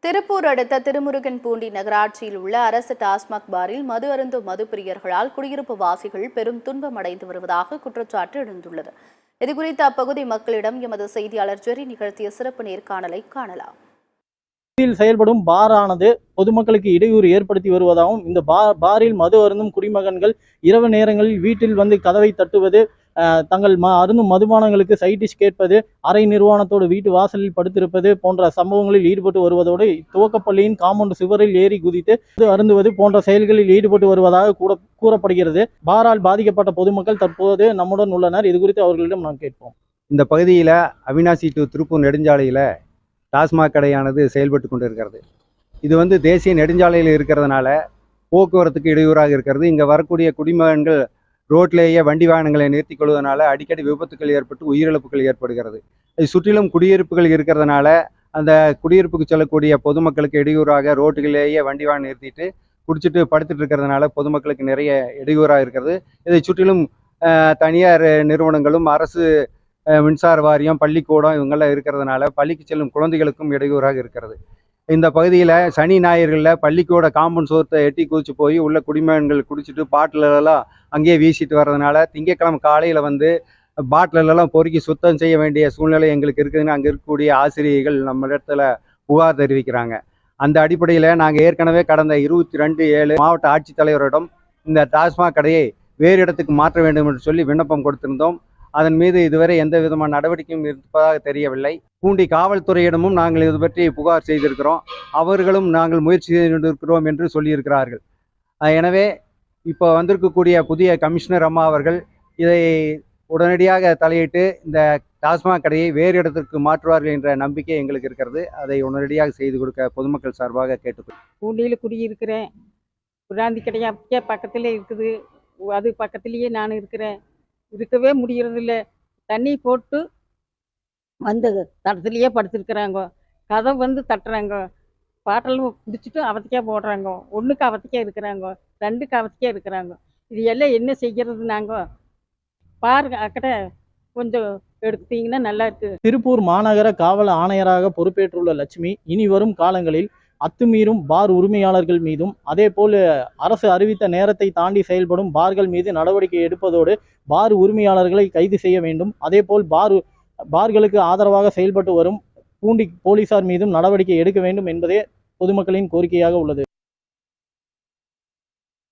திருப்பூர் அடுத்த திருமுருகன்பூண்டி நகராட்சியில் உள்ள அரசு டாஸ்மாக் பாரில் மது அருந்தும் மதுப்பிரியர்களால் குடியிருப்பு வாசிகள் பெரும் துன்பமடைந்து வருவதாக குற்றச்சாட்டு எழுந்துள்ளது. இதுகுறித்து அப்பகுதி மக்களிடம் எமது செய்தியாளர் ஜெரி நிகழ்த்திய சிறப்பு நேர்காணலை காணலாம். செயல்படும் பாரானது பொதுமக்களுக்கு இடையூறு ஏற்படுத்தி வருவதாகவும், இந்த பாரில் மது அருந்தும் குடிமகன்கள் இரவு நேரங்களில் வீட்டில் வந்து கதவை தட்டுவது, தங்கள் அருந்தும் மதுபானங்களுக்கு சைடிஷ் கேட்பது, அரை நிர்வாணத்தோடு வீட்டு வாசலில் படுத்திருப்பது போன்ற சம்பவங்களில் ஈடுபட்டு வருவதோடு துவக்கப்பள்ளியின் காம்பவுண்ட் சுவரில் ஏறி குதித்து அருந்துவது போன்ற செயல்களில் ஈடுபட்டு வருவதாக கூறப்படுகிறது. பாரால் பாதிக்கப்பட்ட பொதுமக்கள் தற்போது நம்முடன் உள்ளனர். இது குறித்து அவர்களிடம் நாம் கேட்போம். இந்த பகுதியில் அவினாசி டு திருப்பூர் நெடுஞ்சாலையில் டாஸ்மாக் கடையானது செயல்பட்டு கொண்டு இருக்கிறது. இது தேசிய நெடுஞ்சாலையில் இருக்கிறதுனால போக்குவரத்துக்கு இடையூறாக இருக்கிறது. இங்கே வரக்கூடிய குடிமகன்கள் ரோட்லேயே வண்டி வாகனங்களை நிறுத்தி கொள்வதனால அடிக்கடி விபத்துக்கள் ஏற்பட்டு உயிரிழப்புகள் ஏற்படுகிறது. இது சுற்றிலும் குடியிருப்புகள் இருக்கிறதுனால அந்த குடியிருப்புக்கு செல்லக்கூடிய பொதுமக்களுக்கு இடையூறாக ரோட்டுகளிலேயே வண்டி வாகனம் நிறுத்திட்டு குடிச்சிட்டு படுத்துட்டு இருக்கிறதுனால பொதுமக்களுக்கு நிறைய இடையூறாக இருக்கிறது. இதை சுற்றிலும் தனியார் நிறுவனங்களும் அரசு மின்சார வாரியம், பள்ளிக்கூடம் இவங்கெல்லாம் இருக்கிறதுனால பள்ளிக்கு செல்லும் குழந்தைகளுக்கும் இடையூறாக இருக்கிறது. இந்த பகுதியில் சனி ஞாயிறுகளில் பள்ளிக்கூட காம்பவுண்ட் சோர்த்தை எட்டி குதிச்சு போய் உள்ள குடிமகன்கள் குடிச்சிட்டு பாட்டிலெல்லாம் அங்கேயே வீசிட்டு வர்றதுனால திங்கட்கிழமை காலையில் பாட்டிலெல்லாம் பொறுக்கி சுத்தம் செய்ய வேண்டிய சூழ்நிலை எங்களுக்கு இருக்குதுன்னு அங்கே இருக்கக்கூடிய ஆசிரியர்கள் நம்ம இடத்துல புகார் தெரிவிக்கிறாங்க. அந்த அடிப்படையில் நாங்கள் ஏற்கனவே கடந்த 22/7 மாவட்ட ஆட்சித்தலைவரிடம் இந்த டாஸ்மாக் கடையை வேறு இடத்துக்கு மாற்ற வேண்டும் என்று சொல்லி விண்ணப்பம் கொடுத்திருந்தோம். அதன் மீது இதுவரை எந்த விதமான நடவடிக்கையும் இருப்பதாக தெரியவில்லை. பூண்டி காவல்துறையிடமும் நாங்கள் இது பற்றி புகார் செய்திருக்கிறோம். அவர்களும் நாங்கள் முயற்சி செய்திருக்கிறோம் என்று சொல்லியிருக்கிறார்கள். எனவே இப்போ வந்திருக்கக்கூடிய புதிய கமிஷனர் அம்மா அவர்கள் இதை உடனடியாக தலையிட்டு இந்த டாஸ்மாக் கடையை வேறு இடத்திற்கு மாற்றுவார்கள் என்ற நம்பிக்கை எங்களுக்கு இருக்கிறது. அதை உடனடியாக செய்து கொடுக்க பொதுமக்கள் சார்பாக கேட்டுக்கொள்கிறேன். பூண்டியில் குடியிருக்கிறேன். பிராந்தி கடை அப்படியே பக்கத்தில் இருக்குது. அது பக்கத்துலேயே நான் இருக்கிறேன். இருக்கவே முடியறதில்ல. தண்ணி போட்டு தடத்துலேயே படுத்துருக்குறாங்க. கதை தட்டுறாங்க. பாட்டெல்லாம் குடிச்சிட்டு அவத்திக்கா போடுறாங்க. ஒன்றுக்கு அவத்திக்கா இருக்கிறாங்க, 2க்கு அவத்திக்கா இருக்கிறாங்க. இது எல்லாம் என்ன செய்கிறது? நாங்கள் பாருங்க அக்கட கொஞ்சம் எடுத்தீங்கன்னா நல்லா இருக்கு. திருப்பூர் மாநகர காவல் ஆணையராக பொறுப்பேற்றுள்ள லட்சுமி இனி வரும் காலங்களில் அத்துமீறும் பார் உரிமையாளர்கள் மீதும், அதேபோல் அரசு அறிவித்த நேரத்தை தாண்டி செயல்படும் பார்கள் மீது நடவடிக்கை எடுப்பதோடு பார் உரிமையாளர்களை கைது செய்ய வேண்டும். அதேபோல் பார்களுக்கு ஆதரவாக செயல்பட்டு வரும் பூண்டி போலீசார் மீதும் நடவடிக்கை எடுக்க வேண்டும் என்பதே பொதுமக்களின் கோரிக்கையாக உள்ளது.